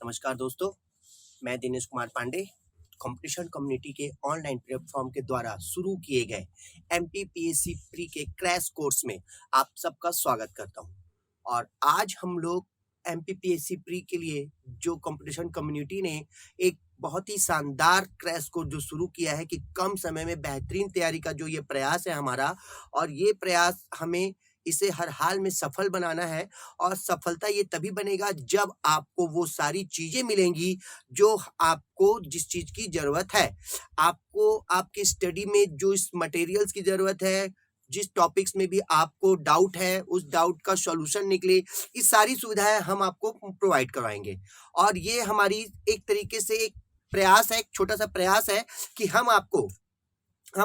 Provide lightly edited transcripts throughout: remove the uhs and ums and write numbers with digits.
नमस्कार दोस्तों, मैं दिनेश कुमार पांडे कंपटीशन कम्युनिटी के ऑनलाइन प्लेटफॉर्म के द्वारा शुरू किए गए एमपीपीएससी प्री के क्रैश कोर्स में आप सबका स्वागत करता हूं। और आज हम लोग एमपीपीएससी प्री के लिए जो कंपटीशन कम्युनिटी ने एक बहुत ही शानदार क्रैश कोर्स जो शुरू किया है कि कम समय में बेहतरीन तैयारी का जो ये प्रयास है हमारा, और ये प्रयास हमें इसे हर हाल में सफल बनाना है। और सफलता ये तभी बनेगा जब आपको वो सारी चीजें मिलेंगी जो आपको जिस चीज की जरूरत है। आपको आपकी स्टडी में जो इस मटेरियल्स की जरूरत है, जिस टॉपिक्स में भी आपको डाउट है, उस डाउट का सॉल्यूशन निकले, ये सारी सुविधाएं हम आपको प्रोवाइड करवाएंगे। और ये हमारी एक तरीके से एक प्रयास है, एक छोटा सा प्रयास है कि हम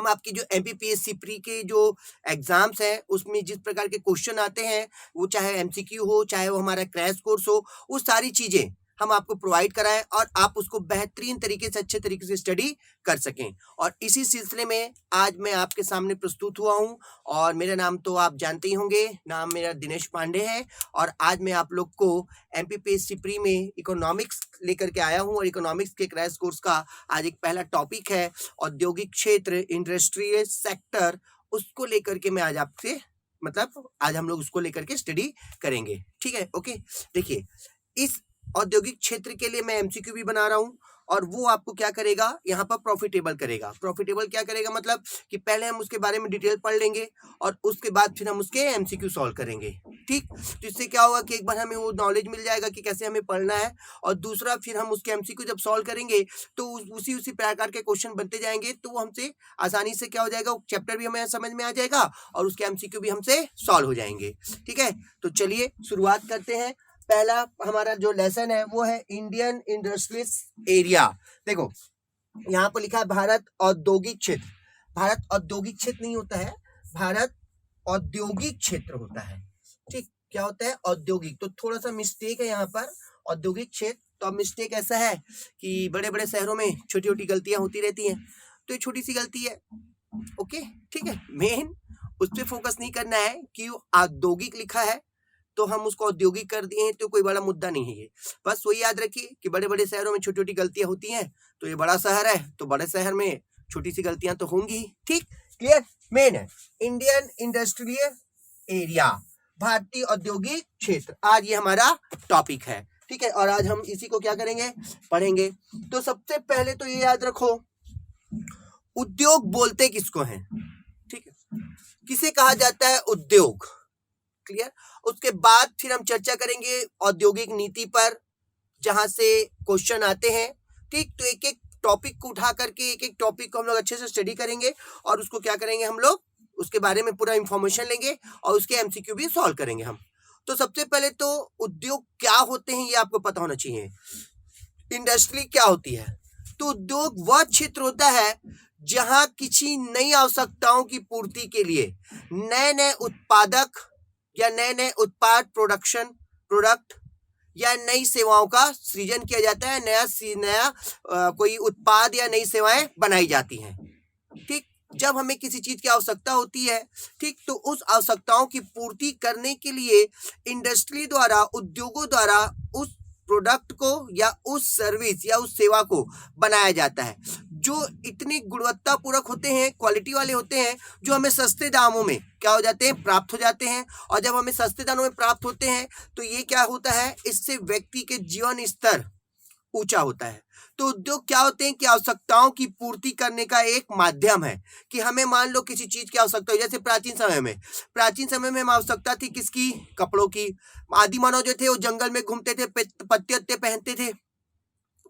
आपकी जो एमपीपीएससी प्री के जो एग्जाम्स हैं उसमें जिस प्रकार के क्वेश्चन आते हैं, वो चाहे एमसीक्यू हो, चाहे वो हमारा क्रैश कोर्स हो, वो सारी चीजें हम आपको प्रोवाइड कराएं और आप उसको बेहतरीन तरीके से अच्छे तरीके से स्टडी कर सकें। और इसी सिलसिले में आज मैं आपके सामने प्रस्तुत हुआ हूं। और मेरा नाम तो आप जानते ही होंगे, नाम मेरा दिनेश पांडे है। और आज मैं आप लोग को एमपीपीएससी प्री में इकोनॉमिक्स लेकर के आया हूं। और इकोनॉमिक्स के क्रैश कोर्स का आज एक पहला टॉपिक है औद्योगिक क्षेत्र, इंडस्ट्रियल सेक्टर। उसको लेकर के मैं आज आपसे आज हम लोग उसको लेकर के स्टडी करेंगे। ठीक है, ओके। देखिए, इस औद्योगिक क्षेत्र के लिए मैं एमसीक्यू भी बना रहा हूं और वो आपको क्या करेगा, यहाँ पर प्रॉफिटेबल करेगा। प्रॉफिटेबल क्या करेगा, मतलब कि पहले हम उसके बारे में डिटेल पढ़ लेंगे और उसके बाद फिर हम उसके एमसीक्यू सॉल्व करेंगे। ठीक, तो इससे क्या होगा कि एक बार हमें वो नॉलेज मिल जाएगा कि कैसे हमें पढ़ना है, और दूसरा फिर हम उसके एमसीक्यू जब सॉल्व करेंगे तो उसी प्रकार के क्वेश्चन बनते जाएंगे, तो वो हमसे आसानी से क्या हो जाएगा, वो चैप्टर भी हमें समझ में आ जाएगा और उसके एमसीक्यू भी हमसे सॉल्व हो जाएंगे। ठीक है, तो चलिए शुरुआत करते हैं। पहला हमारा जो लेसन है वो है इंडियन इंडस्ट्रियल एरिया। देखो, यहाँ पर लिखा है भारत औद्योगिक क्षेत्र। भारत औद्योगिक क्षेत्र नहीं होता है, भारत औद्योगिक क्षेत्र होता है। ठीक, क्या होता है, औद्योगिक। तो थोड़ा सा मिस्टेक है यहाँ पर, औद्योगिक क्षेत्र। तो अब मिस्टेक ऐसा है कि बड़े बड़े शहरों में छोटी छोटी गलतियां होती रहती हैं, तो ये छोटी सी गलती है। ओके, ठीक है, मेन उस पर फोकस नहीं करना है कि औद्योगिक लिखा है तो हम उसको औद्योगिक कर दिए हैं, तो कोई बड़ा मुद्दा नहीं है ये। बस वही याद रखिए कि बड़े बड़े शहरों में छोटी छोटी गलतियां होती हैं, तो ये बड़ा शहर है तो बड़े शहर में छोटी सी गलतियां तो होंगी। ठीक, क्लियर। मेन है इंडियन इंडस्ट्रियल एरिया, भारतीय औद्योगिक क्षेत्र। आज ये हमारा टॉपिक है। ठीक है, और आज हम इसी को क्या करेंगे, पढ़ेंगे। तो सबसे पहले तो ये याद रखो, उद्योग बोलते किसको हैं। ठीक है, किसे कहा जाता है, उद्योग। क्लियर। उसके बाद फिर हम चर्चा करेंगे औद्योगिक नीति पर, जहां से क्वेश्चन आते हैं। ठीक, तो एक एक टॉपिक को उठा करके एक एक टॉपिक को हम लोग अच्छे से स्टडी करेंगे और उसको क्या करेंगे, हम लोग उसके बारे में पूरा इंफॉर्मेशन लेंगे और उसके एमसीक्यू भी सॉल्व करेंगे हम। तो सबसे पहले तो उद्योग क्या होते हैं ये आपको पता होना चाहिए। इंडस्ट्री क्या होती है, तो उद्योग वह क्षेत्र होता है जहां किसी नई आवश्यकताओं की पूर्ति के लिए नए नए उत्पादक या नए नए उत्पाद, प्रोडक्ट या नई सेवाओं का सृजन किया जाता है। नया कोई उत्पाद या नई सेवाएं बनाई जाती हैं। ठीक, जब हमें किसी चीज की आवश्यकता होती है, ठीक, तो उस आवश्यकताओं की पूर्ति करने के लिए इंडस्ट्री द्वारा, उद्योगों द्वारा उस प्रोडक्ट को या उस सर्विस या उस सेवा को बनाया जाता है, जो इतनी गुणवत्तापूर्वक होते हैं, क्वालिटी वाले होते हैं, जो हमें सस्ते दामों में क्या हो जाते हैं, प्राप्त हो जाते हैं। और जब हमें सस्ते दामों में प्राप्त होते हैं तो ये क्या होता है, इससे व्यक्ति के जीवन स्तर ऊंचा होता है। तो उद्योग क्या होते हैं कि आवश्यकताओं की पूर्ति करने का एक माध्यम है। कि हमें मान लो किसी चीज की आवश्यकता हो, जैसे प्राचीन समय में हमें आवश्यकता थी किसकी, कपड़ों की। आदि मानव जो थे वो जंगल में घूमते थे, पत्ते पहनते थे।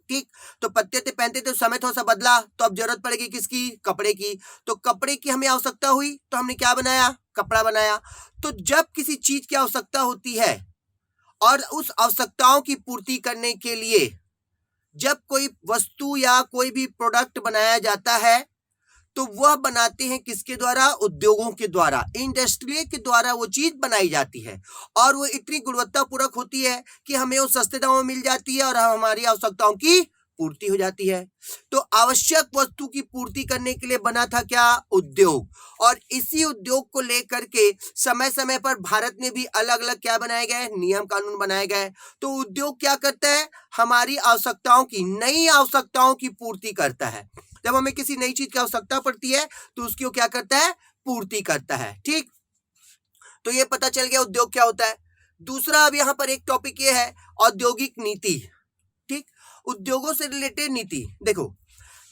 ठीक, तो पत्ते पहनते थे, समय थोड़ा सा बदला तो अब जरूरत पड़ेगी किसकी, कपड़े की। तो कपड़े की हमें आवश्यकता हुई तो हमने क्या बनाया, कपड़ा बनाया। तो जब किसी चीज की आवश्यकता होती है और उस आवश्यकताओं की पूर्ति करने के लिए जब कोई वस्तु या कोई भी प्रोडक्ट बनाया जाता है तो वह बनाते हैं किसके द्वारा, उद्योगों के द्वारा, इंडस्ट्री के द्वारा वो चीज बनाई जाती है। और वो इतनी गुणवत्तापूर्वक होती है कि हमें वो सस्ते दामों में मिल जाती है और हमारी आवश्यकताओं की पूर्ति हो जाती है। तो आवश्यक वस्तु की पूर्ति करने के लिए बना था क्या? उद्योग। और इसी उद्योग को लेकर के समय समय पर भारत में भी अलग अलग क्या बनाए गए? नियम कानून बनाए गए। तो उद्योग क्या करता है? हमारी आवश्यकताओं की, नई आवश्यकताओं की पूर्ति करता है। जब हमें किसी नई चीज की आवश्यकता पड़ती है तो उसकी वो क्या करता है? पूर्ति करता है। ठीक, तो ये पता चल गया उद्योग क्या होता है। दूसरा अब यहाँ पर एक टॉपिक ये है औद्योगिक नीति। ठीक, उद्योगों से रिलेटेड नीति। देखो,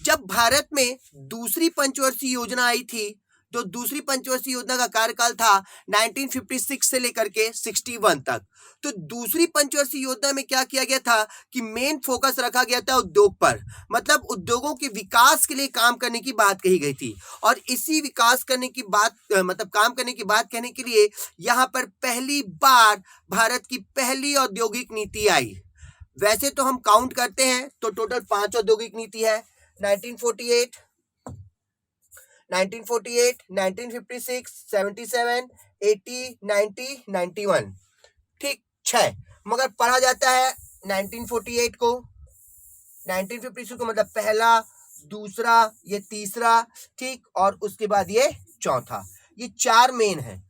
जब भारत में दूसरी पंचवर्षीय योजना आई थी, तो दूसरी पंचवर्षीय योजना का कार्यकाल था 1956 से लेकर के 61 तक। तो दूसरी पंचवर्षीय योजना में क्या किया गया था कि मेन फोकस रखा गया था उद्योग पर, मतलब उद्योगों के विकास के लिए काम करने की बात कही गई थी। और इसी विकास करने की बात मतलब काम करने की बात कहने के लिए यहाँ पर पहली बार भारत की पहली औद्योगिक नीति आई। वैसे तो हम काउंट करते हैं तो टोटल 5 औद्योगिक नीति है। 1948, 1956, 77, 80, 90, 91। ठीक, 6। मगर पढ़ा जाता है 1948 को, 1956 को मतलब पहला, दूसरा, ये तीसरा, ठीक, और उसके बाद ये चौथा। ये 4 मेन है,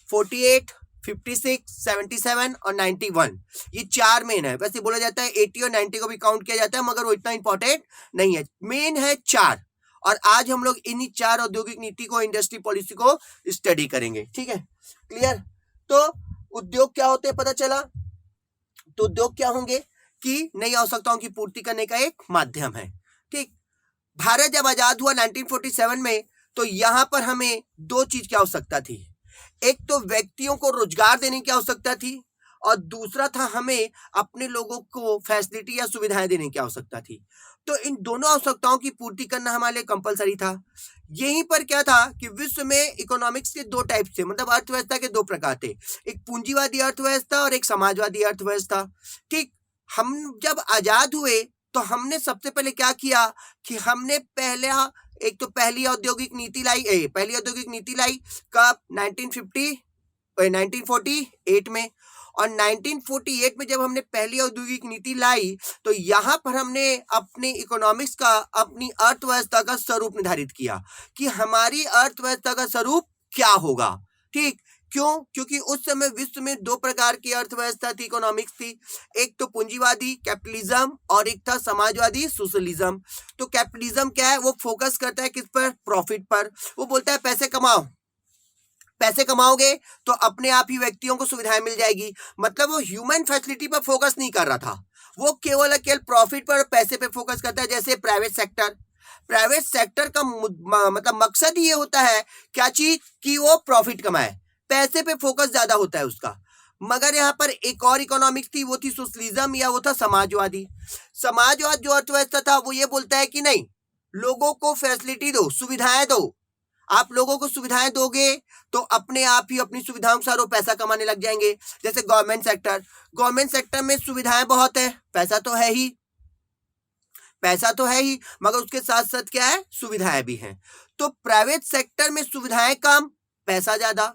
48, 56, 77 और 91। ये 4 मेन है। वैसे बोला जाता है 80 और 90 को भी काउंट किया जाता है, मगर वो इतना इंपॉर्टेंट नहीं है। मेन है 4, और आज हम लोग इन्हीं 4 औद्योगिक नीति को, इंडस्ट्री पॉलिसी को स्टडी करेंगे। ठीक है, क्लियर? तो उद्योग क्या होते हैं पता चला। तो उद्योग क्या होंगे कि नई आवश्यकताओं की पूर्ति करने का एक माध्यम है। ठीक, भारत जब आजाद हुआ 1947 में, तो यहां पर हमें 2 चीज की आवश्यकता थी। एक तो व्यक्तियों को रोजगार देने की आवश्यकता थी, और दूसरा था हमें अपने लोगों को फैसिलिटी या सुविधाएं देने की आवश्यकता थी। तो इन दोनों आवश्यकताओं की पूर्ति करना हमारे लिए कंपलसरी था। यहीं पर क्या था कि विश्व में इकोनॉमिक्स के 2 टाइप थे, मतलब अर्थव्यवस्था के 2 प्रकार थे, एक पूंजीवादी अर्थव्यवस्था और एक समाजवादी अर्थव्यवस्था। ठीक, हम जब आजाद हुए तो हमने सबसे पहले क्या किया कि हमने एक तो पहली औद्योगिक नीति लाई, कब? 1948 में। और 1948 में जब हमने पहली औद्योगिक नीति लाई, तो यहां पर हमने अपने इकोनॉमिक्स का, अपनी अर्थव्यवस्था का स्वरूप निर्धारित किया कि हमारी अर्थव्यवस्था का स्वरूप क्या होगा। ठीक, क्यों? क्योंकि उस समय विश्व में 2 प्रकार की अर्थव्यवस्था थी, इकोनॉमिक्स थी। एक तो पूंजीवादी कैपिटलिज्म और एक था समाजवादी सोशलिज्म। तो कैपिटलिज्म क्या है? वो फोकस करता है किस पर? प्रॉफिट पर। वो बोलता है पैसे कमाओ, पैसे कमाओगे तो अपने आप ही व्यक्तियों को सुविधाएं मिल जाएगी। मतलब वो ह्यूमन फैसिलिटी पर फोकस नहीं कर रहा था, वो केवल प्रॉफिट पर, पैसे पे फोकस करता है। जैसे प्राइवेट सेक्टर का मतलब मकसद ही ये होता है क्या चीज कि वो प्रॉफिट कमाए, पैसे पे फोकस ज्यादा होता है उसका। मगर यहाँ पर एक और इकोनॉमिक्स थी, वो थी सोशलिज्म या वो था समाजवादी। समाजवाद जो अर्थव्यवस्था था वो ये बोलता है कि नहीं, लोगों को फैसिलिटी दो, सुविधाएं दो। आप लोगों को सुविधाएं दोगे तो अपने आप ही अपनी सुविधाओं के साथ पैसा कमाने लग जाएंगे। जैसे गवर्नमेंट सेक्टर में सुविधाएं बहुत है, पैसा तो है ही, मगर उसके साथ साथ क्या है? सुविधाएं भी हैं। तो प्राइवेट सेक्टर में सुविधाएं कम, पैसा ज्यादा,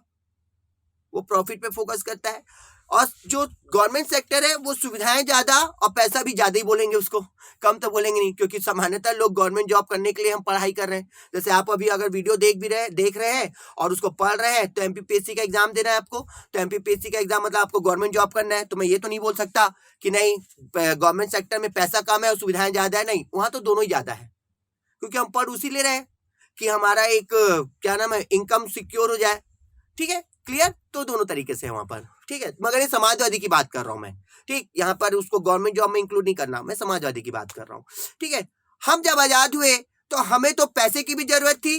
वो प्रॉफिट पे फोकस करता है। और जो गवर्नमेंट सेक्टर है वो सुविधाएं ज्यादा और पैसा भी ज्यादा ही बोलेंगे, उसको कम तो बोलेंगे नहीं, क्योंकि सामान्यतः लोग गवर्नमेंट जॉब करने के लिए हम पढ़ाई कर रहे हैं। जैसे आप अभी अगर वीडियो देख रहे हैं और उसको पढ़ रहे हैं, तो एमपीपीएससी का एग्जाम देना है आपको। तो एमपीपीएससी का एग्जाम मतलब आपको गवर्नमेंट जॉब करना है। तो मैं ये तो नहीं बोल सकता कि नहीं गवर्नमेंट सेक्टर में पैसा कम है और सुविधाएं ज्यादा है, नहीं, वहां तो दोनों ही ज्यादा है। क्योंकि हम पढ़ उसी ले रहे हैं कि हमारा एक क्या नाम है, इनकम सिक्योर हो जाए। ठीक है, क्लियर? तो दोनों तरीके से है वहां पर। ठीक है, मगर ये समाजवादी की बात कर रहा हूं मैं। ठीक, यहाँ पर उसको गवर्नमेंट जॉब में इंक्लूड नहीं करना, मैं समाजवादी की बात कर रहा हूँ। ठीक है, हम जब आजाद हुए तो हमें तो पैसे की भी जरूरत थी,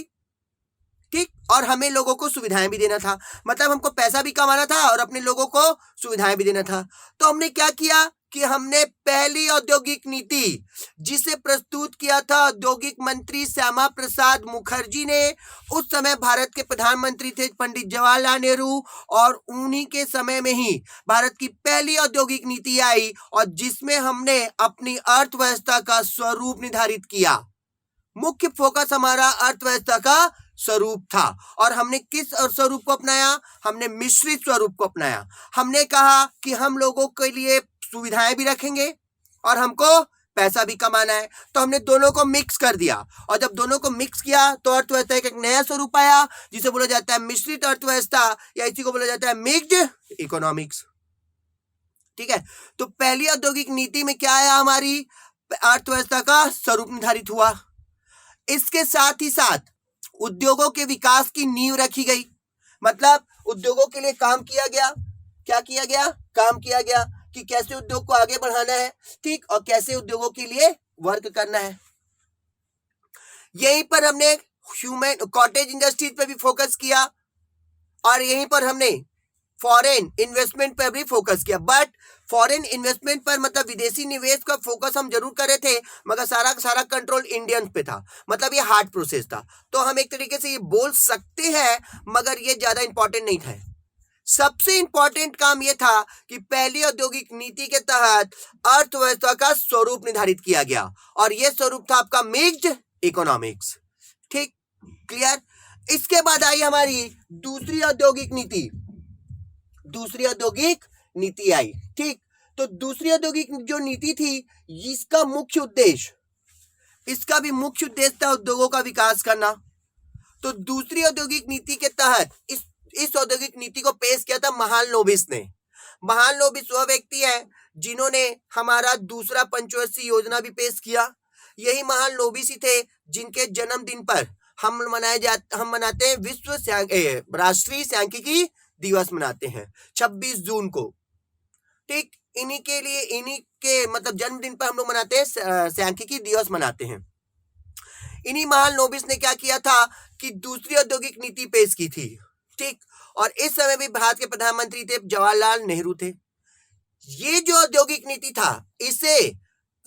ठीक, और हमें लोगों को सुविधाएं भी देना था। मतलब हमको पैसा भी कमाना था और अपने लोगों को सुविधाएं भी देना था। तो हमने क्या किया कि हमने पहली औद्योगिक नीति, जिसे प्रस्तुत किया था औद्योगिक मंत्री श्यामा प्रसाद मुखर्जी ने, उस समय भारत के प्रधानमंत्री थे पंडित जवाहरलाल नेहरू, और उन्हीं के समय में ही भारत की पहली औद्योगिक नीति आई, और जिसमें हमने अपनी अर्थव्यवस्था का स्वरूप निर्धारित किया। मुख्य फोकस हमारा अर्थव्यवस्था का स्वरूप था। और हमने किस स्वरूप को अपनाया? हमने मिश्रित स्वरूप को अपनाया। हमने कहा कि हम लोगों के लिए सुविधाएं भी रखेंगे और हमको पैसा भी कमाना है, तो हमने दोनों को मिक्स कर दिया। और जब दोनों को मिक्स किया तो अर्थव्यवस्था का एक नया स्वरूप आया, जिसे बोला जाता है मिश्रित अर्थव्यवस्था, या इसी को बोला जाता है मिक्स्ड इकोनॉमिक्स। ठीक है, तो पहली औद्योगिक नीति में क्या आया, हमारी अर्थव्यवस्था का स्वरूप निर्धारित हुआ। इसके साथ ही साथ उद्योगों के विकास की नींव रखी गई, मतलब उद्योगों के लिए काम किया गया। क्या किया गया? काम किया गया कि कैसे उद्योग को आगे बढ़ाना है, ठीक, और कैसे उद्योगों के लिए वर्क करना है। यहीं पर हमने ह्यूमन कॉटेज इंडस्ट्रीज पे भी फोकस किया, और यहीं पर हमने फॉरेन इन्वेस्टमेंट पर भी फोकस किया। बट फॉरेन इन्वेस्टमेंट पर मतलब विदेशी निवेश का फोकस हम जरूर कर रहे थे, मगर सारा सारा कंट्रोल इंडियंस पे था, मतलब ये हार्ड प्रोसेस था। तो हम एक तरीके से ये बोल सकते हैं, मगर ये ज्यादा इंपॉर्टेंट नहीं था। सबसे इंपॉर्टेंट काम यह था कि पहली औद्योगिक नीति के तहत अर्थव्यवस्था का स्वरूप निर्धारित किया गया, और यह स्वरूप था आपका मिक्स्ड इकोनॉमिक्स। ठीक, क्लियर। इसके बाद आई हमारी दूसरी औद्योगिक नीति। दूसरी औद्योगिक नीति आई, ठीक। तो दूसरी औद्योगिक जो नीति थी, इसका मुख्य उद्देश्य, इसका भी मुख्य उद्देश्य था उद्योगों का विकास करना। तो दूसरी औद्योगिक नीति के तहत इस औद्योगिक नीति को पेश किया था महालनोबिस ने। महालनोबिस वह व्यक्ति है जिन्होंने हमारा दूसरा पंचवर्षीय योजना भी पेश किया। यही महालनोबिस ही थे जिनके जन्मदिन पर हम मनाते हैं विश्व राष्ट्रीय सांख्यिकी दिवस मनाते हैं 26 जून को। ठीक, इन्हीं के लिए, इन्हीं के मतलब जन्मदिन पर हम लोग मनाते हैं, सांख्यिकी दिवस मनाते हैं। इन्हीं महालनोबिस ने क्या किया था कि दूसरी औद्योगिक नीति पेश की थी। ठीक, और इस समय भी भारत के प्रधानमंत्री थे जवाहरलाल नेहरू थे। ये जो औद्योगिक नीति था, इसे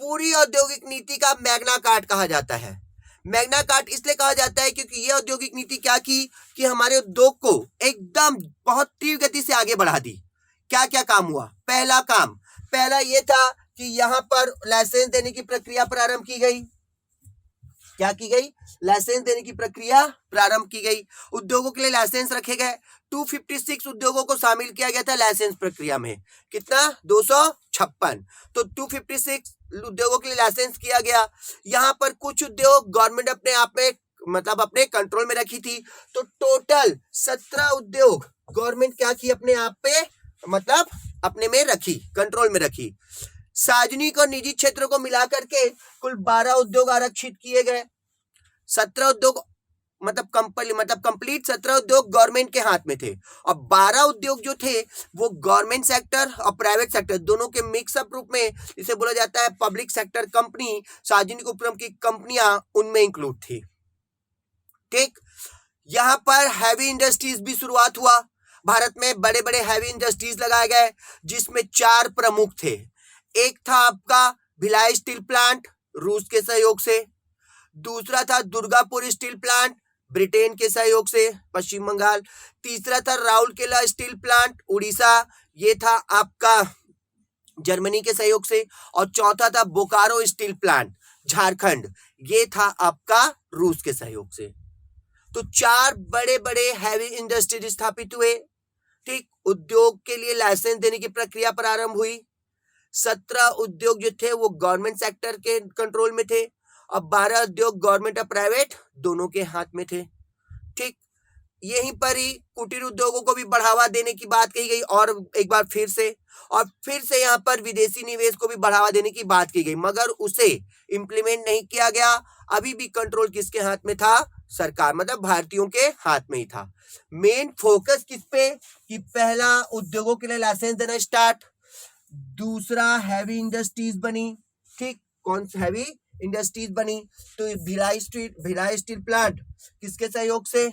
पूरी औद्योगिक नीति का मैग्ना कार्टा कहा जाता है। मैग्ना कार्टा इसलिए कहा जाता है क्योंकि ये औद्योगिक नीति क्या की कि हमारे उद्योग को एकदम बहुत तीव्र गति से आगे बढ़ा दी। क्या क्या काम हुआ? पहला ये था कि यहाँ पर लाइसेंस देने की प्रक्रिया प्रारंभ की गई। क्या की गई? लाइसेंस देने की प्रक्रिया प्रारंभ की गई। उद्योगों के लिए लाइसेंस रखे गए। 256 उद्योगों को शामिल किया गया था लाइसेंस प्रक्रिया में। कितना? 256। तो 256 उद्योगों के लिए लाइसेंस किया गया। यहाँ पर कुछ उद्योग गवर्नमेंट अपने आप में मतलब अपने कंट्रोल में रखी थी। तो टोटल 17 उद्योग गवर्नमेंट क्या की अपने आप पे मतलब अपने में रखी, कंट्रोल में रखी। सार्वजनिक और निजी क्षेत्रों को मिलाकर के कुल 12 उद्योग आरक्षित किए गए। 17 उद्योग मतलब कंप्लीट 17 उद्योग गवर्नमेंट के हाथ में थे, और 12 उद्योग जो थे वो गवर्नमेंट सेक्टर और प्राइवेट सेक्टर दोनों के मिक्सअप रूप में, इसे बोला जाता है पब्लिक सेक्टर कंपनी, सार्वजनिक उपक्रम की कंपनियां उनमें इंक्लूड थी। ठीक, यहां पर हैवी इंडस्ट्रीज भी शुरुआत हुआ। भारत में बड़े बड़े हैवी इंडस्ट्रीज लगाए गए, जिसमें 4 प्रमुख थे। एक था आपका भिलाई स्टील प्लांट, रूस के सहयोग से। दूसरा था दुर्गापुर स्टील प्लांट, ब्रिटेन के सहयोग से, पश्चिम बंगाल। तीसरा था राउरकेला स्टील प्लांट, उड़ीसा, ये था आपका जर्मनी के सहयोग से। और चौथा था बोकारो स्टील प्लांट, झारखंड, ये था आपका रूस के सहयोग से। तो 4 बड़े बड़े हैवी इंडस्ट्रीज स्थापित हुए। ठीक, उद्योग के लिए लाइसेंस देने की प्रक्रिया प्रारंभ हुई। 17 उद्योग जो थे वो गवर्नमेंट सेक्टर के कंट्रोल में थे, और 12 उद्योग गवर्नमेंट और प्राइवेट दोनों के हाथ में थे। ठीक, यहीं पर ही कुटीर उद्योगों को भी बढ़ावा देने की बात कही गई, और एक बार फिर से यहाँ पर विदेशी निवेश को भी बढ़ावा देने की बात की गई, मगर उसे इंप्लीमेंट नहीं किया गया। अभी भी कंट्रोल किसके हाथ में था? सरकार, मतलब भारतीयों के हाथ में ही था। मेन फोकस किस पे कि पहला उद्योगों के लिए लाइसेंस देना स्टार्ट, दूसरा हैवी इंडस्ट्रीज बनी। ठीक, कौन सी हैवी इंडस्ट्रीज बनी? तो भिलाई स्टील प्लांट किसके सहयोग से?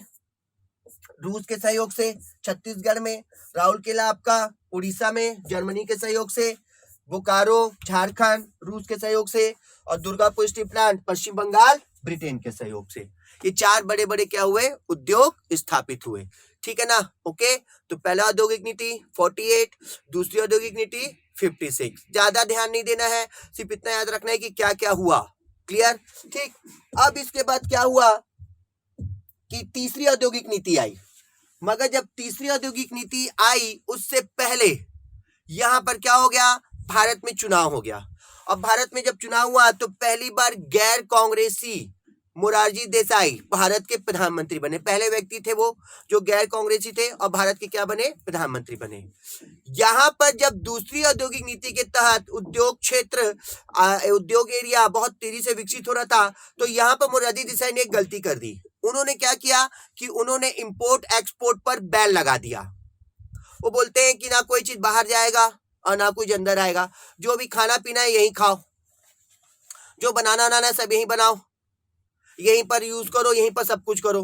रूस के सहयोग से, छत्तीसगढ़ में। राउरकेला आपका उड़ीसा में, जर्मनी के सहयोग से। बोकारो झारखंड, रूस के सहयोग से। और दुर्गापुर स्टील प्लांट पश्चिम बंगाल, ब्रिटेन के सहयोग से। ये 4 बड़े बड़े क्या हुए? उद्योग स्थापित हुए। ठीक है ना? ओके, तो पहला औद्योगिक नीति 48, दूसरी औद्योगिक नीति 56। ज्यादा ध्यान नहीं देना है, सिर्फ इतना याद रखना है कि क्या क्या हुआ। क्लियर? ठीक, अब इसके बाद क्या हुआ कि तीसरी औद्योगिक नीति आई। मगर जब तीसरी औद्योगिक नीति आई उससे पहले यहां पर क्या हो गया? भारत में चुनाव हो गया, अब भारत में जब चुनाव हुआ तो पहली बार गैर कांग्रेसी मोरारजी देसाई भारत के प्रधानमंत्री बने। पहले व्यक्ति थे वो जो गैर कांग्रेसी थे और भारत के क्या बने, प्रधानमंत्री बने। यहाँ पर जब दूसरी औद्योगिक नीति के तहत उद्योग क्षेत्र, उद्योग एरिया बहुत तेजी से विकसित हो रहा था, तो यहाँ पर मोरारजी देसाई ने एक गलती कर दी। उन्होंने क्या किया कि उन्होंने इंपोर्ट एक्सपोर्ट पर बैन लगा दिया। वो बोलते हैं कि ना कोई चीज बाहर जाएगा और ना कोई अंदर आएगा, जो भी खाना पीना है यहीं खाओ, जो बनाना सब यहीं बनाओ, यहीं पर यूज करो, यहीं पर सब कुछ करो,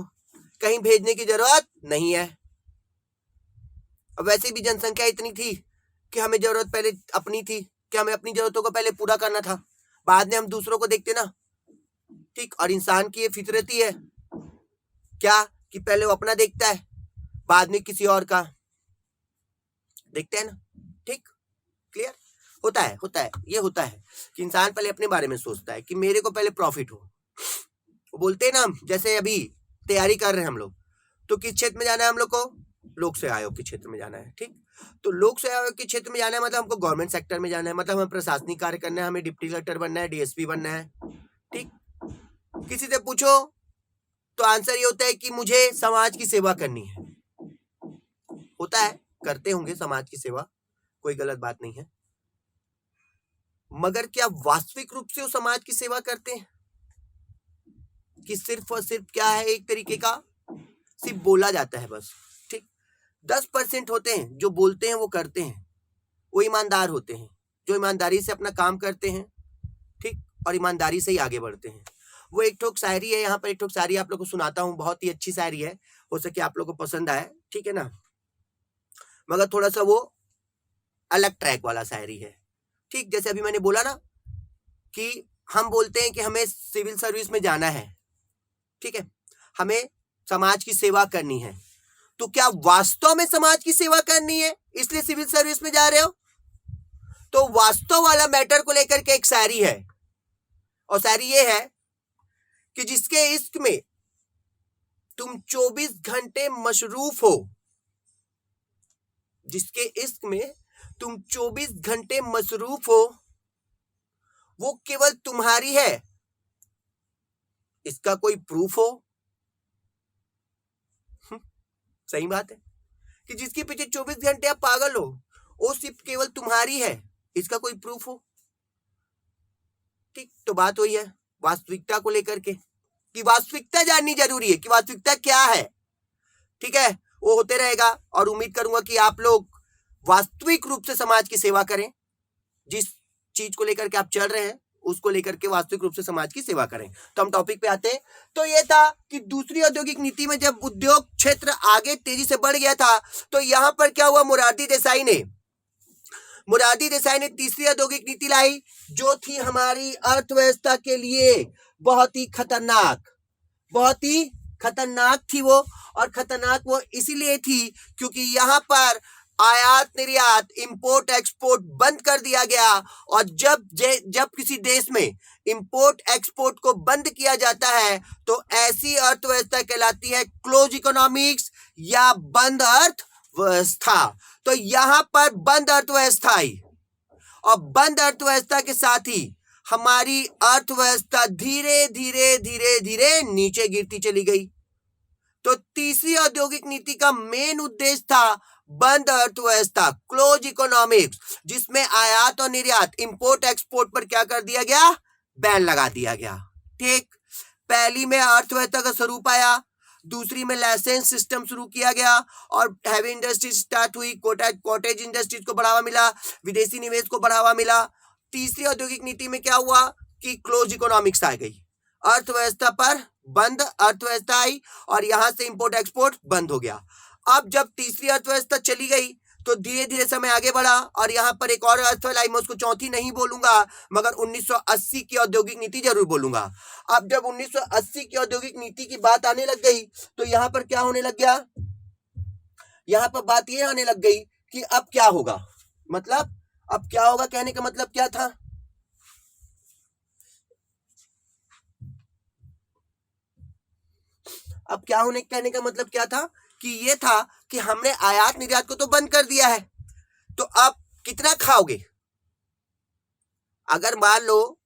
कहीं भेजने की जरूरत नहीं है। अब वैसे भी जनसंख्या इतनी थी कि हमें जरूरत पहले अपनी थी कि हमें अपनी जरूरतों को पहले पूरा करना था, बाद में हम दूसरों को देखते ना, ठीक। और इंसान की ये फितरत ही है क्या कि पहले वो अपना देखता है, बाद में किसी और का देखते हैं ना, ठीक, क्लियर होता है ये होता है कि इंसान पहले अपने बारे में सोचता है कि मेरे को पहले प्रॉफिट हो। वो बोलते हैं ना, जैसे अभी तैयारी कर रहे हैं हम लोग, तो किस क्षेत्र में जाना है हम लोग को, लोक सेवा आयोग के क्षेत्र में जाना है, ठीक। तो लोक सेवा आयोग के क्षेत्र में जाना है मतलब हमको गवर्नमेंट सेक्टर में जाना है, मतलब हमें प्रशासनिक कार्य करना है, हमें डिप्टी कलेक्टर बनना है, डीएसपी बनना है, ठीक। किसी से पूछो तो आंसर ये होता है कि मुझे समाज की सेवा करनी है। होता है, करते होंगे समाज की सेवा, कोई गलत बात नहीं है, मगर क्या वास्तविक रूप से वो समाज की सेवा करते हैं कि सिर्फ और सिर्फ क्या है, एक तरीके का सिर्फ बोला जाता है बस, ठीक। 10% होते हैं जो बोलते हैं वो करते हैं, वो ईमानदार होते हैं, जो ईमानदारी से अपना काम करते हैं, ठीक, और ईमानदारी से ही आगे बढ़ते हैं। वो एक ठोक शायरी है, यहाँ पर एक ठोक शायरी आप लोग को सुनाता हूँ, बहुत ही अच्छी शायरी है, हो सके आप लोग को पसंद आए, ठीक है ना, मगर थोड़ा सा वो अलग ट्रैक वाला शायरी है, ठीक। जैसे अभी मैंने बोला ना कि हम बोलते हैं कि हमें सिविल सर्विस में जाना है, ठीक है, हमें समाज की सेवा करनी है, तो क्या वास्तव में समाज की सेवा करनी है इसलिए सिविल सर्विस में जा रहे हो? तो वास्तव वाला मैटर को लेकर के एक शायरी है, और शायरी ये है कि जिसके इश्क में तुम 24 घंटे मशरूफ हो, जिसके इश्क में तुम 24 घंटे मशरूफ हो, वो केवल तुम्हारी है, इसका कोई प्रूफ हो? सही बात है कि जिसके पीछे 24 घंटे आप पागल हो, वो सिर्फ केवल तुम्हारी है, इसका कोई प्रूफ हो? ठीक, तो बात वही है वास्तविकता को लेकर के कि वास्तविकता जाननी जरूरी है कि वास्तविकता क्या है, ठीक है। वो होते रहेगा और उम्मीद करूंगा कि आप लोग वास्तविक रूप से समाज की सेवा करें, जिस चीज को लेकर के आप चल रहे हैं उसको लेकर के वास्तविक रूप से समाज की सेवा करें। तो हम टॉपिक पे आते हैं। तो ये था कि दूसरी औद्योगिक नीति में जब उद्योग क्षेत्र आगे तेजी से बढ़ गया था, तो यहां पर क्या हुआ, मोरारजी देसाई ने तीसरी औद्योगिक नीति लाई, जो थी हमारी अर्थव्यवस्था के लिए बहुत ही खतरनाक थी वो। और खतरनाक वो इसीलिए थी क्योंकि यहाँ पर आयात निर्यात इंपोर्ट एक्सपोर्ट बंद कर दिया गया। और जब किसी देश में इंपोर्ट एक्सपोर्ट को बंद किया जाता है तो ऐसी अर्थव्यवस्था कहलाती है क्लोज इकोनॉमिक्स या बंद अर्थव्यवस्था। तो यहाँ पर बंद अर्थव्यवस्था आई और बंद अर्थव्यवस्था के साथ ही हमारी अर्थव्यवस्था धीरे धीरे नीचे गिरती चली गई। तो तीसरी औद्योगिक नीति का मेन उद्देश्य था बंद अर्थव्यवस्था क्लोज इकोनॉमिक्स, जिसमें आयात और निर्यात इंपोर्ट एक्सपोर्ट पर क्या कर दिया गया, बैन लगा दिया गया। ठीक, पहली में अर्थव्यवस्था का स्वरूप आया, दूसरी में लाइसेंस सिस्टम शुरू किया गया और हैवी इंडस्ट्रीज स्टार्ट हुई, कॉटेज इंडस्ट्रीज को बढ़ावा मिला, विदेशी निवेश को बढ़ावा मिला। तीसरी औद्योगिक नीति में क्या हुआ कि क्लोज इकोनॉमिक्स आ गई, अर्थव्यवस्था पर बंद अर्थव्यवस्था आई और यहां से इंपोर्ट एक्सपोर्ट बंद हो गया। अब जब तीसरी अर्थव्यवस्था चली गई तो धीरे धीरे समय आगे बढ़ा और यहाँ पर एक और अर्थव्यवस्था आई, मैं उसको चौथी नहीं बोलूंगा मगर 1980 की औद्योगिक नीति जरूर बोलूंगा। अब जब 1980 की औद्योगिक नीति की बात आने लग गई तो यहाँ पर क्या होने लग गया, यहाँ पर बात ये आने लग गई कि अब क्या होगा, मतलब अब क्या होगा कहने का मतलब क्या था, अब क्या होने कहने का मतलब क्या था कि ये था कि हमने आयात निर्यात को तो बंद कर दिया है, तो अब कितना खाओगे, अगर मान लो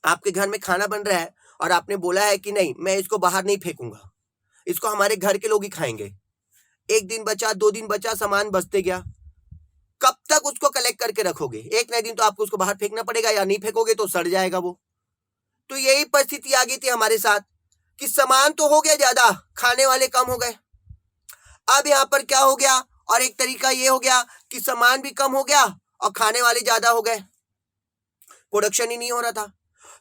आपके घर में खाना बन रहा है और आपने बोला है कि नहीं मैं इसको बाहर नहीं फेंकूंगा, इसको हमारे घर के लोग ही खाएंगे, एक दिन बचा, 2 दिन बचा, सामान बचते गया, कब तक उसको कलेक्ट करके रखोगे? एक ना दिन तो आपको उसको बाहर फेंकना पड़ेगा, या नहीं फेंकोगे तो सड़ जाएगा वो। तो यही परिस्थिति आ गई थी हमारे साथ कि सामान तो हो गया ज्यादा, खाने वाले कम हो गए। अब यहाँ पर क्या हो गया, और एक तरीका ये हो गया कि सामान भी कम हो गया और खाने वाले ज्यादा हो गए, प्रोडक्शन ही नहीं हो रहा था।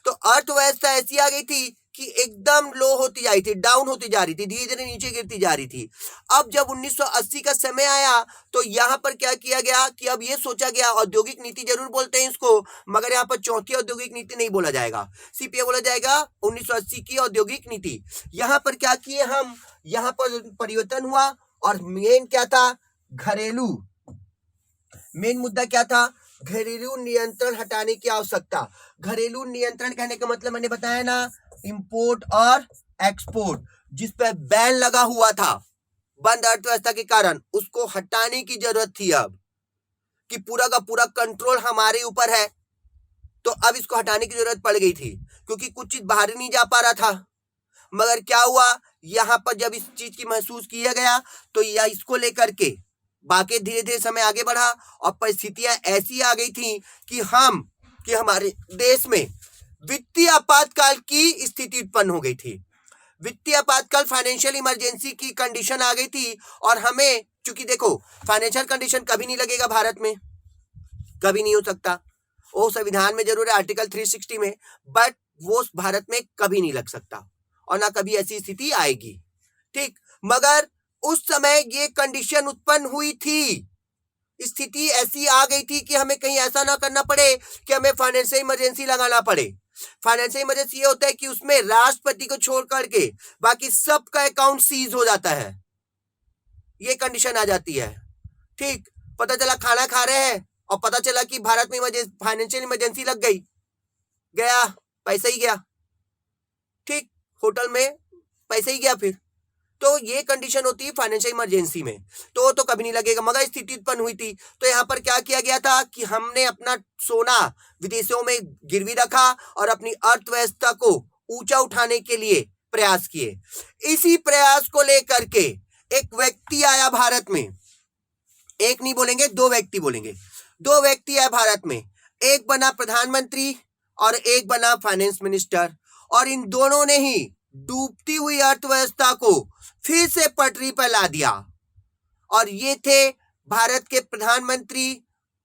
तो अर्थव्यवस्था ऐसी आ गई थी कि एकदम लो होती जा रही थी, डाउन होती जा रही थी, धीरे धीरे नीचे गिरती जा रही थी। अब जब 1980 का समय आया तो यहाँ पर क्या किया गया कि अब ये सोचा गया, औद्योगिक नीति जरूर बोलते हैं इसको, मगर यहाँ पर चौथी औद्योगिक नीति नहीं बोला जाएगा, सिर्फ ये बोला जाएगा 1980 की औद्योगिक नीति। यहाँ पर क्या किए हम, यहाँ पर परिवर्तन हुआ और मेन क्या था, घरेलू, मेन मुद्दा क्या था, घरेलू नियंत्रण हटाने की आवश्यकता। घरेलू नियंत्रण कहने का मतलब मैंने बताया ना, इंपोर्ट और एक्सपोर्ट, जिस पर बैन लगा हुआ था बंद अर्थव्यवस्था के कारण, उसको हटाने की जरूरत थी अब, कि पूरा का पूरा कंट्रोल हमारे ऊपर है। तो अब इसको हटाने की जरूरत पड़ गई थी क्योंकि कुछ चीज बाहर नहीं जा पा रहा था। मगर क्या हुआ, यहां पर जब इस चीज की महसूस किया गया तो यह इसको लेकर के बाकी धीरे धीरे समय आगे बढ़ा और परिस्थितियां ऐसी आ गई थी कि हमारे देश में वित्तीय आपातकाल की स्थिति उत्पन्न हो गई थी। वित्तीय आपातकाल, फाइनेंशियल इमरजेंसी की कंडीशन आ गई थी। और हमें, चूंकि देखो फाइनेंशियल कंडीशन कभी नहीं लगेगा भारत में, कभी नहीं हो सकता, वो संविधान में जरूर है आर्टिकल 360 में, बट वो भारत में कभी नहीं लग सकता और ना कभी ऐसी स्थिति आएगी। ठीक, मगर उस समय ये कंडीशन उत्पन्न हुई थी, स्थिति ऐसी आ गई थी कि हमें कहीं ऐसा ना करना पड़े कि हमें फाइनेंशियल इमरजेंसी लगाना पड़े। फाइनेंशियल इमरजेंसी ये होता है कि उसमें राष्ट्रपति को छोड़ करके बाकी सबका अकाउंट सीज हो जाता है, ये कंडीशन आ जाती है। ठीक, पता चला खाना खा रहे हैं और पता चला कि भारत में फाइनेंशियल इमरजेंसी लग गई, गया पैसा ही गया, ठीक, होटल में पैसा ही गया फिर। तो ये कंडीशन होती है फाइनेंशियल इमरजेंसी में, तो कभी नहीं लगेगा, मगर स्थिति उत्पन्न हुई थी। तो यहाँ पर क्या किया गया था कि हमने अपना सोना विदेशों में गिरवी रखा और अपनी अर्थव्यवस्था को ऊंचा उठाने के लिए प्रयास किए। इसी प्रयास को लेकर के एक व्यक्ति आया भारत में, एक नहीं बोलेंगे, 2 व्यक्ति बोलेंगे, 2 व्यक्ति आए भारत में, एक बना प्रधानमंत्री और एक बना फाइनेंस मिनिस्टर, और इन दोनों ने ही डूबती हुई अर्थव्यवस्था को फिर से पटरी पर ला दिया। और ये थे भारत के प्रधानमंत्री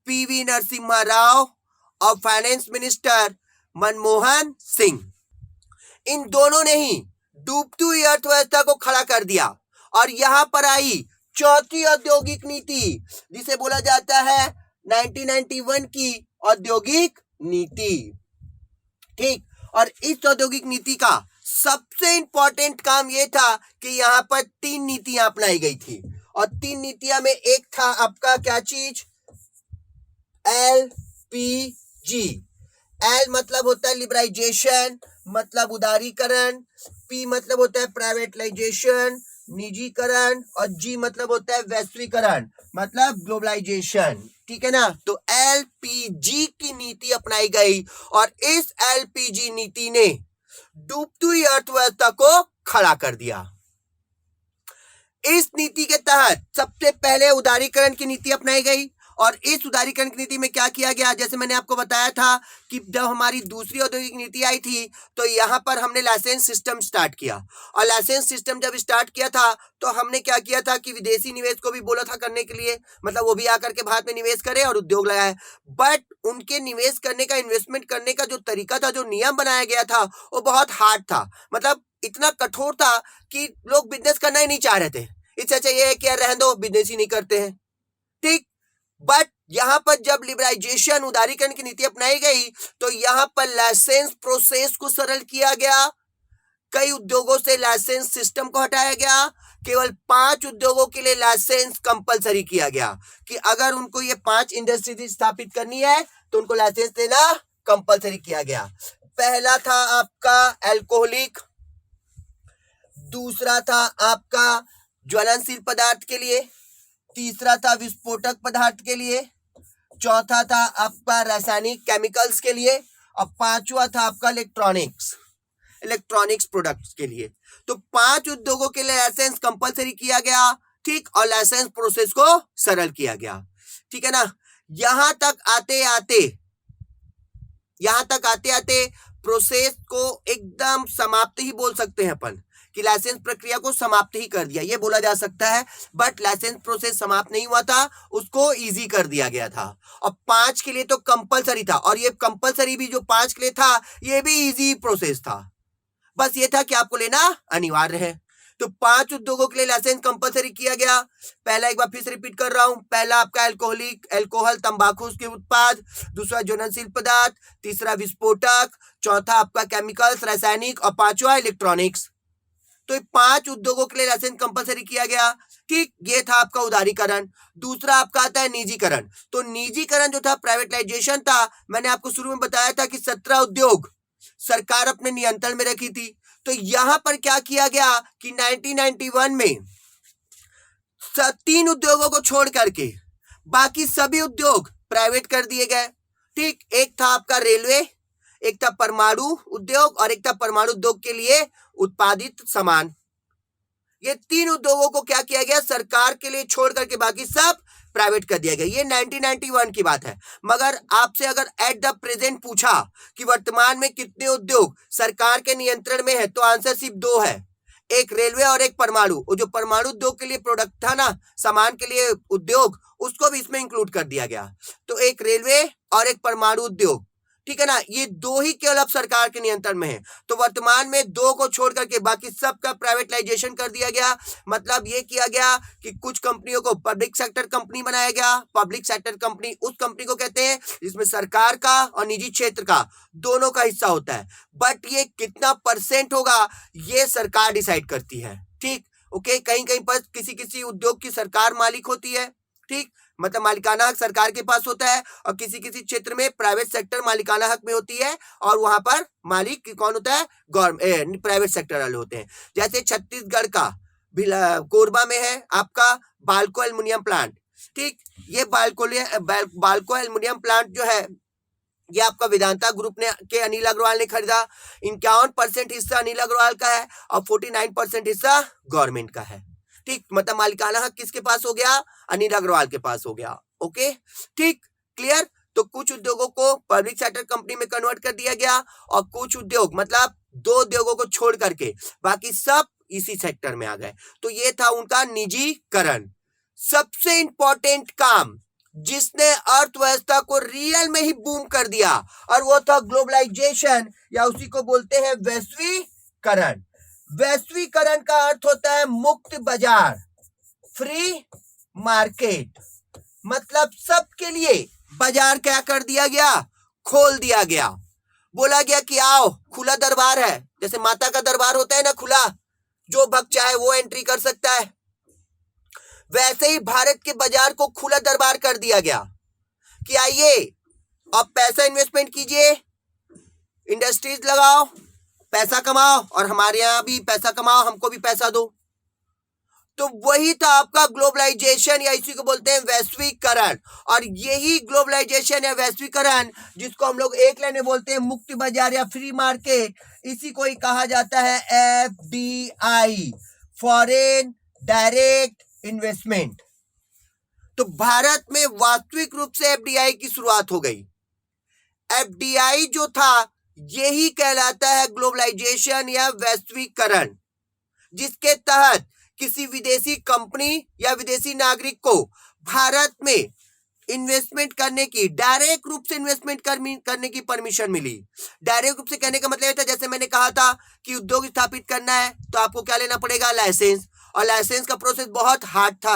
पीवी नरसिम्हा राव और फाइनेंस मिनिस्टर मनमोहन सिंह। इन दोनों ने ही डूबती हुई अर्थव्यवस्था को खड़ा कर दिया और यहां पर आई चौथी औद्योगिक नीति, जिसे बोला जाता है 1991 की औद्योगिक नीति। ठीक, और इस औद्योगिक नीति का सबसे इंपॉर्टेंट काम यह था कि यहां पर 3 नीतियां अपनाई गई थी, और 3 नीतियां में एक था आपका क्या चीज, LPG। एल मतलब होता है लिबराइजेशन, मतलब उदारीकरण, पी मतलब होता है प्राइवेटाइजेशन, निजीकरण, और जी मतलब होता है वैश्वीकरण, मतलब ग्लोबलाइजेशन। ठीक है ना, तो LPG की नीति अपनाई गई और इस LPG नीति ने डूबती हुई अर्थव्यवस्था को खड़ा कर दिया। इस नीति के तहत सबसे पहले उदारीकरण की नीति अपनाई गई, और इस उदारीकरण की नीति में क्या किया गया, जैसे मैंने आपको बताया था कि जब हमारी दूसरी औद्योगिक नीति आई थी तो यहां पर हमने लाइसेंस सिस्टम स्टार्ट किया, और लाइसेंस सिस्टम जब स्टार्ट किया था तो हमने क्या किया था कि विदेशी निवेश को भी बोला था करने के लिए, मतलब वो भी आकर के भारत में निवेश करे और उद्योग लगाए, बट उनके निवेश करने का, इन्वेस्टमेंट करने का जो तरीका था, जो नियम बनाया गया था, वो बहुत हार्ड था, मतलब इतना कठोर था कि लोग बिजनेस करना ही नहीं चाह रहे थे। इससे अच्छा ये है कि यार रहने दो, बिजनेस ही नहीं करते हैं। ठीक, बट यहां पर जब लिबराइजेशन, उदारीकरण की नीति अपनाई गई तो यहां पर लाइसेंस प्रोसेस को सरल किया गया, कई उद्योगों से लाइसेंस सिस्टम को हटाया गया, केवल 5 उद्योगों के लिए लाइसेंस कंपलसरी किया गया कि अगर उनको ये 5 इंडस्ट्री स्थापित करनी है तो उनको लाइसेंस देना कंपलसरी किया गया। पहला था आपका अल्कोहलिक, दूसरा था आपका ज्वलनशील पदार्थ के लिए, तीसरा था विस्फोटक पदार्थ के लिए, चौथा था आपका रासायनिक केमिकल्स के लिए, और पांचवा था आपका इलेक्ट्रॉनिक्स प्रोडक्ट्स के लिए। तो 5 उद्योगों के लिए लाइसेंस कंपलसरी किया गया, ठीक, और लाइसेंस प्रोसेस को सरल किया गया, ठीक है ना। यहां तक आते आते प्रोसेस को एकदम समाप्त ही बोल सकते हैं अपन, कि लाइसेंस प्रक्रिया को समाप्त ही कर दिया, ये बोला जा सकता है। बट लाइसेंस प्रोसेस समाप्त नहीं हुआ था, उसको इजी कर दिया गया था। और 5 के लिए तो कंपलसरी था, और ये कंपलसरी भी जो 5 के लिए था, ये भी इजी प्रोसेस था। बस ये था कि आपको लेना अनिवार्य है। तो 5 उद्योगों के लिए लाइसेंस कंपलसरी किया गया। पहला, एक बार फिर से रिपीट कर रहा हूं, पहला आपका अल्कोहल तंबाकू के उत्पाद, दूसरा ज्वलनशील पदार्थ, तीसरा विस्फोटक, चौथा आपका केमिकल्स रासायनिक, और पांचवा इलेक्ट्रॉनिक्स। तो 5 उद्योगों के लिए लाइसेंस कंपलसरी किया गया, ठीक। ये था आपका उदारीकरण। दूसरा आपका आता है निजीकरण। तो निजीकरण जो था, प्राइवेटाइजेशन था। मैंने आपको शुरू में बताया था कि 17 उद्योग सरकार अपने नियंत्रण में रखी थी। तो यहां पर क्या किया गया कि 1991 में 3 उद्योगों को छोड़ करके बाकी सभी उद्योग प्राइवेट कर दिए गए, ठीक। एक था आपका रेलवे, एक था परमाणु उद्योग, और एक था परमाणु उद्योग के लिए उत्पादित सामान। ये 3 उद्योगों को क्या किया गया, सरकार के लिए छोड़ करके बाकी सब प्राइवेट कर दिया गया। ये 1991 की बात है। मगर आपसे अगर एट द प्रेजेंट पूछा कि वर्तमान में कितने उद्योग सरकार के नियंत्रण में है, तो आंसर सिर्फ 2 है, एक रेलवे और एक परमाणु। वो जो परमाणु उद्योग के लिए प्रोडक्ट था ना, सामान के लिए उद्योग, उसको भी इसमें इंक्लूड कर दिया गया। तो एक रेलवे और एक परमाणु उद्योग, ठीक है ना, ये 2 ही केवल अब सरकार के नियंत्रण में है। तो वर्तमान में 2 को छोड़ करके बाकी सबका प्राइवेटाइजेशन कर दिया गया। मतलब ये किया गया कि कुछ कंपनियों को पब्लिक सेक्टर कंपनी बनाया गया। पब्लिक सेक्टर कंपनी उस कंपनी को कहते हैं जिसमें सरकार का और निजी क्षेत्र का दोनों का हिस्सा होता है। बट ये कितना % होगा, ये सरकार डिसाइड करती है, ठीक। ओके, कहीं कहीं पर किसी उद्योग की सरकार मालिक होती है, ठीक, मतलब मालिकाना हक सरकार के पास होता है, और किसी क्षेत्र में प्राइवेट सेक्टर मालिकाना हक में होती है, और वहां पर मालिक कौन होता है, गवर्नमेंट, प्राइवेट सेक्टर वाले होते हैं। जैसे छत्तीसगढ़ का कोरबा में है आपका बाल्को एल्युमिनियम प्लांट, ठीक। ये बाल्को एल्युमिनियम प्लांट जो है, ये आपका वेदांता ग्रुप ने के अनिल अग्रवाल ने खरीदा। 51% हिस्सा अनिल अग्रवाल का है, और 49% हिस्सा गवर्नमेंट का है, ठीक। मतलब मालिकाना हक किसके पास हो गया, अनिल अग्रवाल के पास हो गया। ओके, ठीक, क्लियर। तो कुछ उद्योगों को पब्लिक सेक्टर कंपनी में कन्वर्ट कर दिया गया, और कुछ उद्योग, मतलब 2 उद्योगों को छोड़ करके बाकी सब इसी सेक्टर में आ गए। तो ये था उनका निजीकरण। सबसे इंपॉर्टेंट काम जिसने अर्थव्यवस्था को रियल में ही बूम कर दिया, और वो था ग्लोबलाइजेशन, या उसी को बोलते हैं वैश्वीकरण। वैश्वीकरण का अर्थ होता है मुक्त बाजार, फ्री मार्केट। मतलब सबके लिए बाजार क्या कर दिया गया, खोल दिया गया। बोला गया कि आओ, खुला दरबार है, जैसे माता का दरबार होता है ना खुला, जो भक्त चाहे वो एंट्री कर सकता है। वैसे ही भारत के बाजार को खुला दरबार कर दिया गया कि आइए, अब पैसा इन्वेस्टमेंट कीजिए, इंडस्ट्रीज लगाओ, पैसा कमाओ, और हमारे यहां भी पैसा कमाओ, हमको भी पैसा दो। तो वही था आपका ग्लोबलाइजेशन, या इसी को बोलते हैं वैश्वीकरण। और यही ग्लोबलाइजेशन या वैश्वीकरण, जिसको हम लोग एक लाइन में बोलते हैं मुक्त बाजार या फ्री मार्केट, इसी को ही कहा जाता है FDI, फॉरेन डायरेक्ट इन्वेस्टमेंट। तो भारत में वास्तविक रूप से FDI की शुरुआत हो गई। FDI जो था, यही कहलाता है ग्लोबलाइजेशन या वैश्वीकरण, जिसके तहत किसी विदेशी कंपनी या विदेशी नागरिक को भारत में इन्वेस्टमेंट करने की, डायरेक्ट रूप से इन्वेस्टमेंट करने की परमिशन मिली। डायरेक्ट रूप से कहने का मतलब था, जैसे मैंने कहा था कि उद्योग स्थापित करना है तो आपको क्या लेना पड़ेगा, लाइसेंस। और लाइसेंस का प्रोसेस बहुत हार्ड था,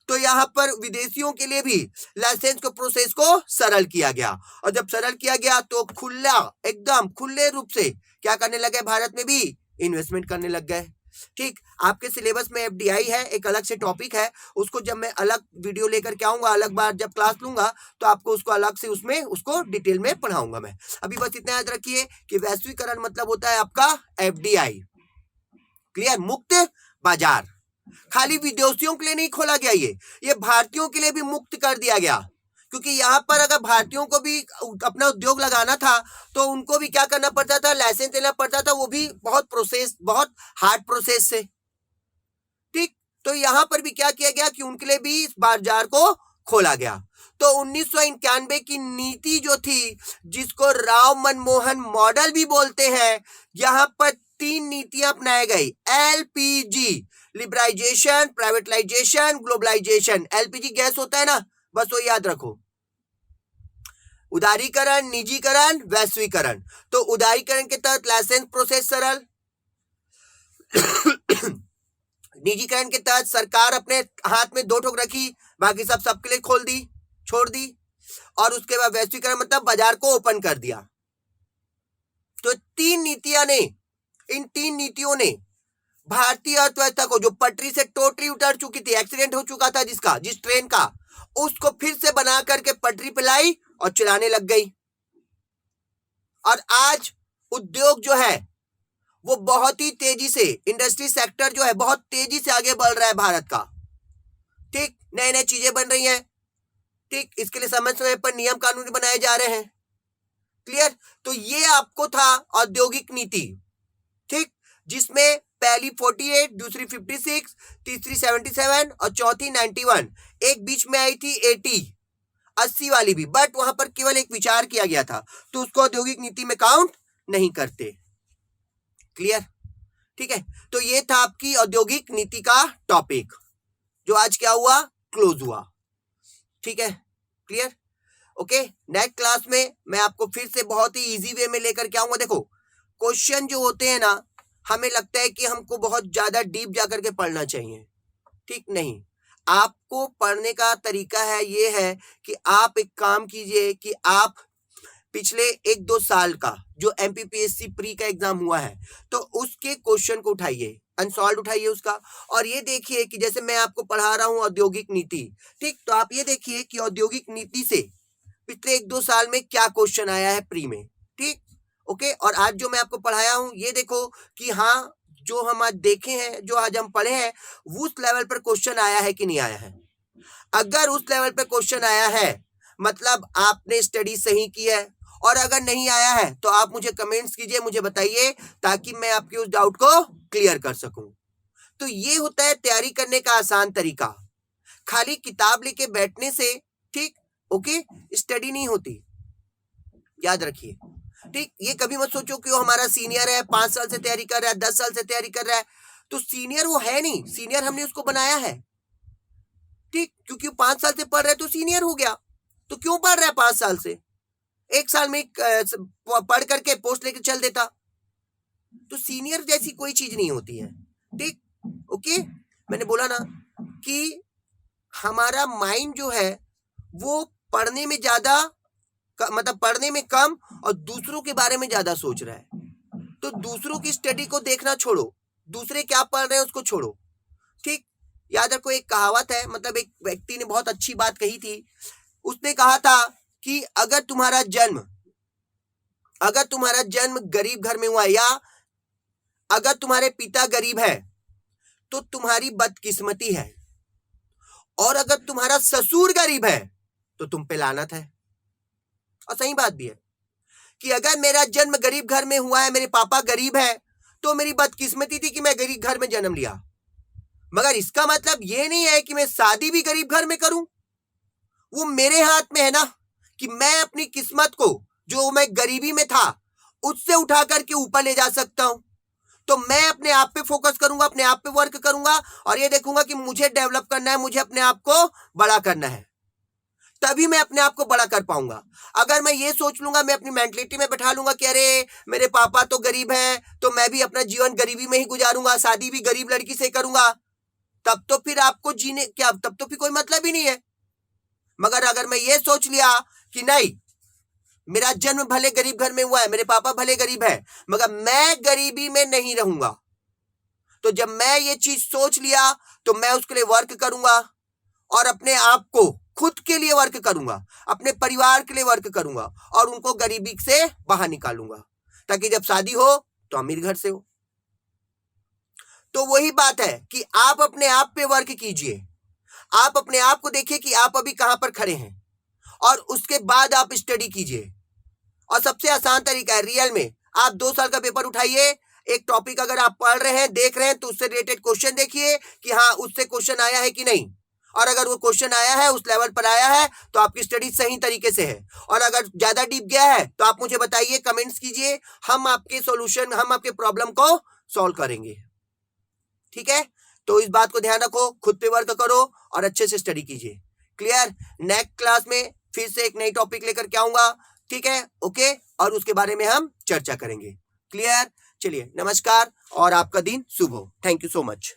तो यहाँ पर विदेशियों के लिए भी लाइसेंस के प्रोसेस को सरल किया गया। और जब सरल किया गया तो खुला, एकदम खुले रूप से क्या करने लगे, भारत में भी इन्वेस्टमेंट करने लग गए, ठीक। आपके सिलेबस में FDI है, एक अलग से टॉपिक है, उसको जब मैं अलग वीडियो लेकर के आऊंगा, अलग बार जब क्लास लूंगा, तो आपको उसको अलग से उसमें उसको डिटेल में पढ़ाऊंगा मैं। अभी बस इतना याद रखिए कि वैश्वीकरण मतलब होता है आपका FDI, क्लियर, मुक्त बाजार। खाली विदेशियों के लिए नहीं खोला गया, ये भारतीयों के लिए भी मुक्त कर दिया गया, क्योंकि यहाँ पर अगर भारतीयों को भी अपना उद्योग लगाना था तो उनको भी क्या करना पड़ता था, लाइसेंस लेना पड़ता था, वो भी बहुत हार्ड प्रोसेस से। ठीक, तो यहाँ पर भी क्या किया गया कि उनके लिए भी इस बाजार को खोला गया। तो 1991 की नीति जो थी, जिसको राव मनमोहन मॉडल भी बोलते हैं, यहाँ पर 3 नीतियां अपनाई गई। LPG, liberalisation, privatisation, globalisation. LPG gas होता है ना, बस वो याद रखो। उदारीकरण, निजीकरण, वैश्वीकरण। तो उदारीकरण के तहत लाइसेंस प्रोसेस सरल, निजीकरण के तहत सरकार अपने हाथ में 2 ठोक रखी, बाकी सब सबके लिए खोल दी, छोड़ दी। और उसके बाद वैश्वीकरण मतलब बाजार को ओपन कर दिया। तो इन 3 नीतियों ने भारतीय अर्थव्यवस्था को, जो पटरी से टोटली उतर चुकी थी, एक्सीडेंट हो चुका था जिस ट्रेन का, उसको फिर से बना करके पटरी पे लाई और चलाने लग गई। और आज उद्योग जो है वो बहुत ही तेजी से, इंडस्ट्री सेक्टर जो है बहुत तेजी से आगे बढ़ रहा है भारत का। ठीक, नए नए चीजें बन रही हैं। ठीक, इसके लिए समय समय पर नियम कानून बनाए जा रहे हैं। क्लियर? तो ये आपको था औद्योगिक नीति। ठीक, जिसमें पहली 48, दूसरी 56, तीसरी 77 और चौथी 91। एक बीच में आई थी 80 वाली भी, बट वहां पर केवल एक विचार किया गया था, तो उसको औद्योगिक नीति में काउंट नहीं करते। क्लियर? ठीक है, तो ये था आपकी औद्योगिक नीति का टॉपिक, जो आज क्या हुआ, क्लोज हुआ। ठीक है, क्लियर? ओके, नेक्स्ट क्लास में मैं आपको फिर से बहुत ही इजी वे में लेकर के आऊंगा। देखो, क्वेश्चन जो होते हैं ना, हमें लगता है कि हमको बहुत ज्यादा डीप जाकर के पढ़ना चाहिए। ठीक नहीं, आपको पढ़ने का तरीका है ये है कि आप एक काम कीजिए कि आप पिछले 1-2 साल का जो एमपीपीएससी प्री का एग्जाम हुआ है, तो उसके क्वेश्चन को उठाइए, अनसॉल्व उठाइए उसका, और ये देखिए कि जैसे मैं आपको पढ़ा रहा हूं औद्योगिक नीति। ठीक, तो आप ये देखिए कि औद्योगिक नीति से पिछले 1-2 साल में क्या क्वेश्चन आया है प्री में। ठीक, ओके, और आज जो मैं आपको पढ़ाया हूं, ये देखो कि हाँ, जो हम आज देखे हैं, जो आज हम पढ़े हैं, उस लेवल पर क्वेश्चन आया है कि नहीं आया है। अगर उस लेवल पर क्वेश्चन आया है, मतलब आपने स्टडी सही की है, और अगर नहीं आया है तो आप मुझे कमेंट्स कीजिए, मुझे बताइए, ताकि मैं आपके उस डाउट को क्लियर कर सकूं। तो ये होता है तैयारी करने का आसान तरीका। खाली किताब लेके बैठने से, ठीक, ओके, स्टडी नहीं होती, याद रखिए। ठीक, ये कभी मत सोचो कि वो हमारा सीनियर है, 5 साल से तैयारी कर रहा है, 10 साल से तैयारी कर रहा है, तो सीनियर वो है नहीं, सीनियर हमने उसको बनाया है। ठीक, क्योंकि 5 साल से पढ़ रहा है तो सीनियर हो गया। तो क्यों पढ़ रहा है 5 साल से? 1 साल में पढ़ करके पोस्ट लेके चल देता। तो सीनियर जैसी कोई चीज नहीं होती है। ठीक, ओके, मैंने बोला ना कि हमारा माइंड जो है वो पढ़ने में ज्यादा, मतलब पढ़ने में कम, और दूसरों के बारे में ज्यादा सोच रहा है। तो दूसरों की स्टडी को देखना छोड़ो, दूसरे क्या पढ़ रहे हैं उसको छोड़ो। ठीक, याद रखो, एक कहावत है, मतलब एक व्यक्ति ने बहुत अच्छी बात कही थी। उसने कहा था कि अगर तुम्हारा जन्म गरीब घर में हुआ, या अगर तुम्हारे पिता गरीब है तो तुम्हारी बदकिस्मती है, और अगर तुम्हारा ससुर गरीब है तो तुम पे लानत है। और सही बात भी है कि अगर मेरा जन्म गरीब घर में हुआ है, मेरे पापा गरीब है, तो मेरी बदकिस्मती थी कि मैं गरीब घर में जन्म लिया। मगर इसका मतलब ये नहीं है कि मैं शादी भी गरीब घर में करूं। वो मेरे हाथ में है ना, कि मैं अपनी किस्मत को, जो मैं गरीबी में था, उससे उठा करके ऊपर ले जा सकता हूं। तो मैं अपने आप पे फोकस करूंगा, अपने आप पे वर्क करूंगा, और ये देखूंगा कि मुझे डेवलप करना है, मुझे अपने आप को बड़ा करना है, तभी मैं अपने आप को बड़ा कर पाऊंगा। अगर मैं ये सोच लूंगा, मैं अपनी मेंटलिटी में बैठा लूंगा कि अरे मेरे पापा तो गरीब हैं, तो मैं भी अपना जीवन गरीबी में ही गुजारूंगा, शादी भी गरीब लड़की से करूंगा, तब तो फिर आपको जीने क्या, तब तो फिर कोई मतलब ही नहीं है। मगर अगर मैं ये सोच लिया कि नहीं, मेरा जन्म भले गरीब घर में हुआ है, मेरे पापा भले गरीब है, मगर मैं गरीबी में नहीं रहूंगा, तो जब मैं ये चीज सोच लिया तो मैं उसके लिए वर्क करूंगा, और अपने आप को खुद के लिए वर्क करूंगा, अपने परिवार के लिए वर्क करूंगा, और उनको गरीबी से बाहर निकालूंगा, ताकि जब शादी हो तो अमीर घर से हो। तो वही बात है कि आप अपने आप पे वर्क कीजिए, आप अपने आप को देखिए कि आप अभी कहां पर खड़े हैं, और उसके बाद आप स्टडी कीजिए। और सबसे आसान तरीका है रियल में, आप 2 साल का पेपर उठाइए, एक टॉपिक अगर आप पढ़ रहे हैं देख रहे हैं तो उससे रिलेटेड क्वेश्चन देखिए कि हाँ उससे क्वेश्चन आया है कि नहीं, और अगर वो क्वेश्चन आया है, उस लेवल पर आया है, तो आपकी स्टडी सही तरीके से है। और अगर ज्यादा डीप गया है तो आप मुझे बताइए, कमेंट्स कीजिए, हम आपके सॉल्यूशन, हम आपके प्रॉब्लम को सॉल्व करेंगे। ठीक है, तो इस बात को ध्यान रखो, खुद पे वर्क करो और अच्छे से स्टडी कीजिए। क्लियर? नेक्स्ट क्लास में फिर से एक नई टॉपिक लेकर के आऊंगा। ठीक है, ओके, और उसके बारे में हम चर्चा करेंगे। क्लियर? चलिए, नमस्कार और आपका दिन शुभ हो। Thank you so much.